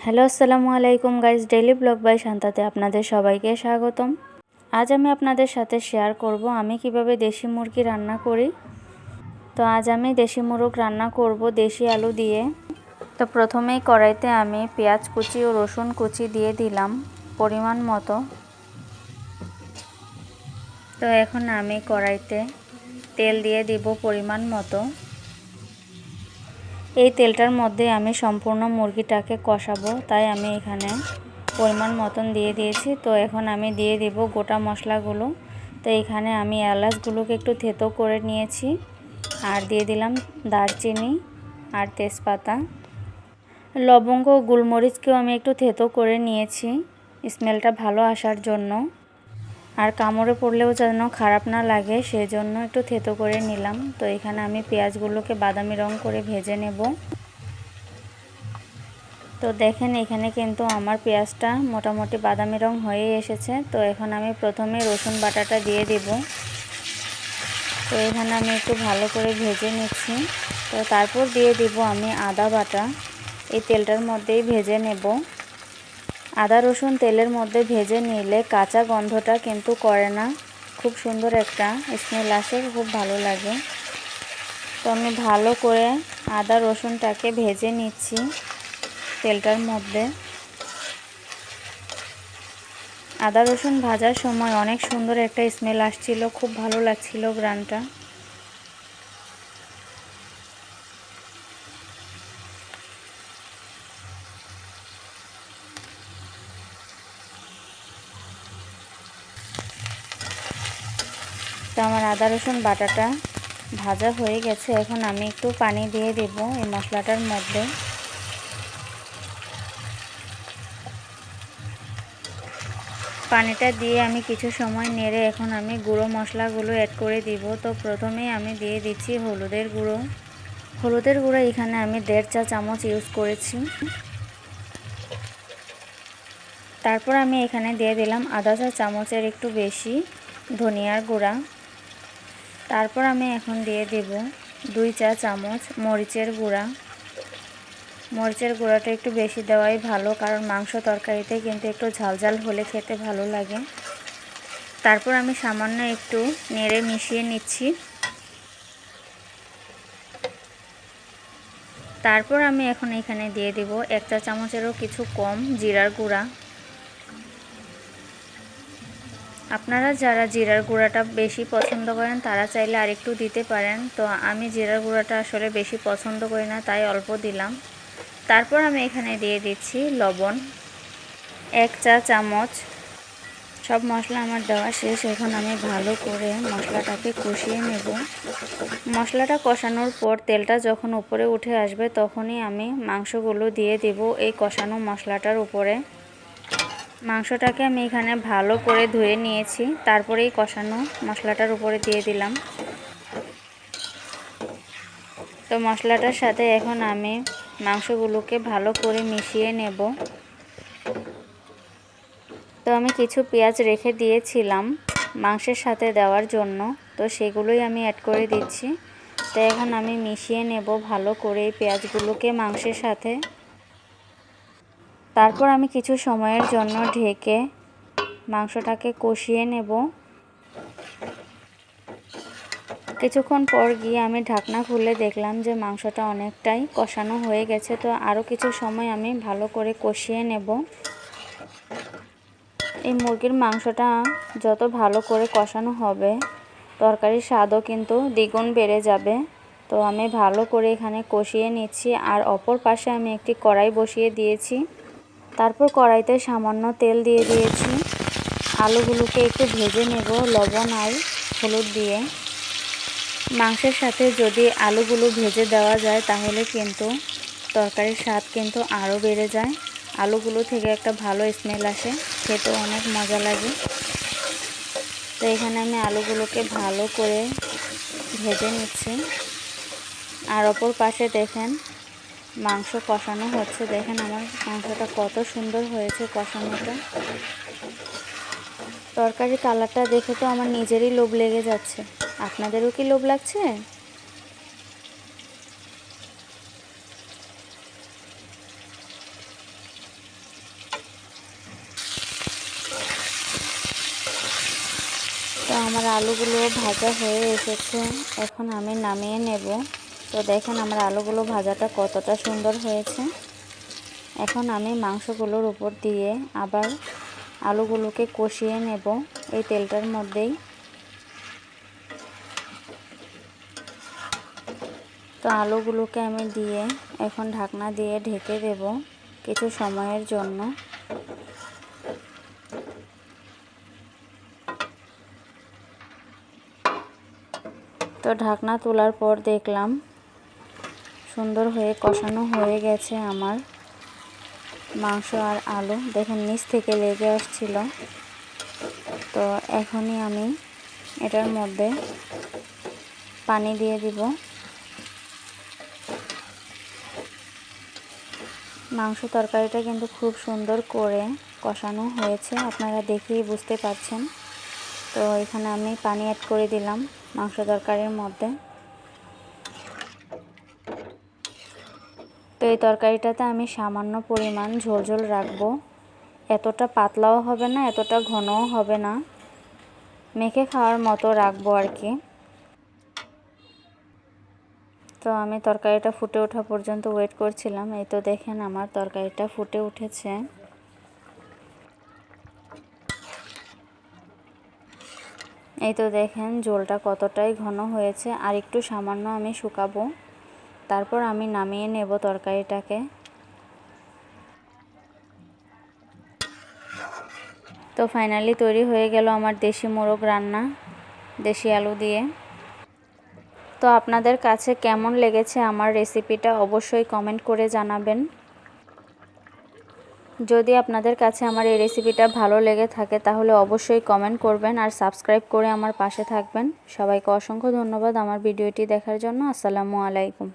Hello আসসালামু আলাইকুম guys, daily blog by শান্তাতে আপনাদের সবাইকে স্বাগতম। আজ আমি আপনাদের সাথে শেয়ার করব আমি কিভাবে দেশি মুরগি রান্না করি। তো আজ আমি দেশি মুরগ রান্না করব দেশি আলু দিয়ে। তো প্রথমেই কড়াইতে আমি পেঁয়াজ কুচি ও রসুন কুচি দিয়ে দিলাম পরিমাণ মতো। তো এখন আমি কড়াইতে তেল দিয়ে দিব পরিমাণ মতো। এই তেলটার মধ্যে আমি সম্পূর্ণ মুরগিটাকে কষাবো, তাই আমি এখানে পরিমাণ মতন দিয়ে দিয়েছি। তো এখন আমি দিয়ে দিব গোটা মশলাগুলো। তো এখানে আমি এলাচগুলোকে একটু থেতো করে নিয়েছি, আর দিয়ে দিলাম দারচিনি আর তেজপাতা। লবঙ্গ ও গোলমরিচকেও আমি একটু থেতো করে নিয়েছি স্মেলটা ভালো আসার জন্য, আর কামড়ে পড়লেও যেন খারাপ না লাগে সেজন্য একটু থেতো করে নিলাম। তো এখানে আমি পেঁয়াজগুলোকে বাদামি রং করে ভেজে নেব। তো দেখেন এখানে কিন্তু আমার পেঁয়াজটা মোটামুটি বাদামি রং হয়ে এসেছে। তো এখন আমি প্রথমে রসুন বাটাটা দিয়ে দেব। তো এখানে আমি একটু ভালো করে ভেজে নিচ্ছি। তো তারপর দিয়ে দিব আমি আদা বাটা। এই তেলটার মধ্যেই ভেজে নেব। আদা রসুন তেলের মধ্যে ভেজে নিলে কাঁচা গন্ধটা কিন্তু করে না, খুব সুন্দর একটা স্মেল আসে, খুব ভালো লাগে। তো আমি ভালো করে আদা রসুনটাকে ভেজে নিচ্ছি তেলটার মধ্যে। আদা রসুন ভাজার সময় অনেক সুন্দর একটা স্মেল আসছিল, খুব ভালো লাগছিল ঘ্রাণটা। তো আমার আদা রসুন বাটাটা ভাজা হয়ে গেছে। এখন আমি একটু পানি দিয়ে দেব এই মশলাটার মধ্যে। পানিটা দিয়ে আমি কিছু সময় নেড়ে এখন আমি গুঁড়ো মশলাগুলো অ্যাড করে দিব। তো প্রথমেই আমি দিয়ে দিচ্ছি হলুদের গুঁড়ো। হলুদের গুঁড়ো এখানে আমি 1.5 চা চামচ ইউজ করেছি। তারপর আমি এখানে দিয়ে দিলাম আধা চা চামচের একটু বেশি ধনিয়ার গুঁড়া। তারপর আমি এখন দিয়ে দেব 2 চা চামচ মরিচের গুঁড়া। মরিচের গুঁড়াটা একটু বেশি দেওয়াই ভালো, কারণ মাংস তরকারিতে কিন্তু একটু ঝালঝাল হলে খেতে ভালো লাগে। তারপর আমি সামান্য একটু নেড়ে মিশিয়ে নিচ্ছি। তারপর আমি এখন এখানে দিয়ে দেব 1 চা চামচেরও কিছু কম জিরার গুঁড়া। আপনারা যারা জিরার গুঁড়াটা বেশি পছন্দ করেন তারা চাইলে আরেকটু দিতে পারেন। তো আমি জিরার গুঁড়াটা আসলে বেশি পছন্দ করি না, তাই অল্প দিলাম। তারপর আমি এখানে দিয়ে দিচ্ছি লবণ 1 চা চামচ। সব মশলা আমার দেওয়া শেষ। এখন আমি ভালো করে মশলাটাকে কষিয়ে নেব। মশলাটা কষানোর পর তেলটা যখন উপরে উঠে আসবে তখনই আমি মাংসগুলো দিয়ে দেব এই কষানো মশলাটার উপরে। মাংসটাকে আমি এখানে ভালো করে ধুয়ে নিয়েছি, তারপরেই কষানো মশলাটার উপরে দিয়ে দিলাম। তো মশলাটার সাথে এখন আমি মাংসগুলোকে ভালো করে মিশিয়ে নেব। তো আমি কিছু পেঁয়াজ রেখে দিয়েছিলাম মাংসের সাথে দেওয়ার জন্য, তো সেগুলোই আমি অ্যাড করে দিচ্ছি। তো এখন আমি মিশিয়ে নেব ভালো করে এই পেঁয়াজগুলোকে মাংসের সাথে। তারপর আমি কিছু সময়ের জন্য ঢেকে মাংসটাকে কষিয়ে নেব। কিছুক্ষণ পর গিয়ে আমি ঢাকনা খুলে দেখলাম যে মাংসটা অনেকটাই কষানো হয়ে গেছে। তো আরও কিছু সময় আমি ভালো করে কষিয়ে নেব। এই মুরগির মাংসটা যত ভালো করে কষানো হবে তরকারির স্বাদও কিন্তু দ্বিগুণ বেড়ে যাবে। তো আমি ভালো করে এখানে কষিয়ে নিচ্ছি, আর অপর পাশে আমি একটি কড়াই বসিয়ে দিয়েছি। তারপর কড়াইতে সামান্য তেল দিয়ে দিয়েছি। আলুগুলোকে একটু ভেজে নেব লবণ আর হলুদ দিয়ে। মাংসের সাথে যদি আলুগুলো ভেজে দেওয়া যায় তাহলে কিন্তু তরকারির স্বাদ কিন্তু আরও বেড়ে যায়। আলুগুলো থেকে একটা ভালো স্মেল আসে, খেতেও অনেক মজা লাগে। তো এখানে আমি আলুগুলোকে ভালো করে ভেজে নিচ্ছি। আর অপর পাশে দেখেন মাংস কষানো হচ্ছে। দেখেন আমার মাংসটা কত সুন্দর হয়েছে কষানোটা। তরকারির কালারটা দেখে তো আমার নিজেরই লোভ লেগে যাচ্ছে। আপনাদেরও কি লোভ লাগছে? আমার আলুগুলো ভাজা হয়ে এসেছে, এখন আমি নামিয়ে নেব। তো দেখেন আমার আলুগুলো ভাজাটা কতটা সুন্দর হয়েছে। এখন আমি মাংসগুলোর উপর দিয়ে আবার আলুগুলোকে কষিয়ে নেব এই তেলটার মধ্যেই। তো আলুগুলোকে আমি দিয়ে এখন ঢাকনা দিয়ে ঢেকে দেব কিছু সময়ের জন্য। তো ঢাকনা তোলার পর দেখলাম সুন্দর হয়ে কষানো হয়ে গেছে আমার মাংস আর আলু। দেখেন নিচ থেকে লেগে আসছিল। তো এখনই আমি এটার মধ্যে পানি দিয়ে দিব। মাংস তরকারিটা কিন্তু খুব সুন্দর করে কষানো হয়েছে, আপনারা দেখেই বুঝতে পারছেন। তো এখানে আমি পানি অ্যাড করে দিলাম মাংস তরকারির মধ্যে। তো এই তরকারিটাতে আমি সামান্য পরিমাণ ঝোল রাখবো, এতটা পাতলাও হবে না, এতটা ঘনও হবে না, মেখে খাওয়ার মতো রাখবো আর কি। তো আমি তরকারিটা ফুটে ওঠা পর্যন্ত ওয়েট করছিলাম। এই তো দেখেন আমার তরকারিটা ফুটে উঠেছে। এই তো দেখেন ঝোলটা কতটাই ঘন হয়েছে, আর একটু সামান্য আমি শুকাবো, তারপর আমি নামিয়ে নেব তরকারিটাকে। তো ফাইনালি তৈরি হয়ে গেল আমার দেশি মোরগ রান্না দেশি আলু দিয়ে। তো আপনাদের কাছে কেমন লেগেছে আমার রেসিপিটা অবশ্যই কমেন্ট করে জানাবেন। যদি আপনাদের কাছে আমার এই রেসিপিটা ভালো লেগে থাকে তাহলে অবশ্যই কমেন্ট করবেন আর সাবস্ক্রাইব করে আমার পাশে থাকবেন। সবাইকে অসংখ্য ধন্যবাদ আমার ভিডিওটি দেখার জন্য। আসসালামু আলাইকুম।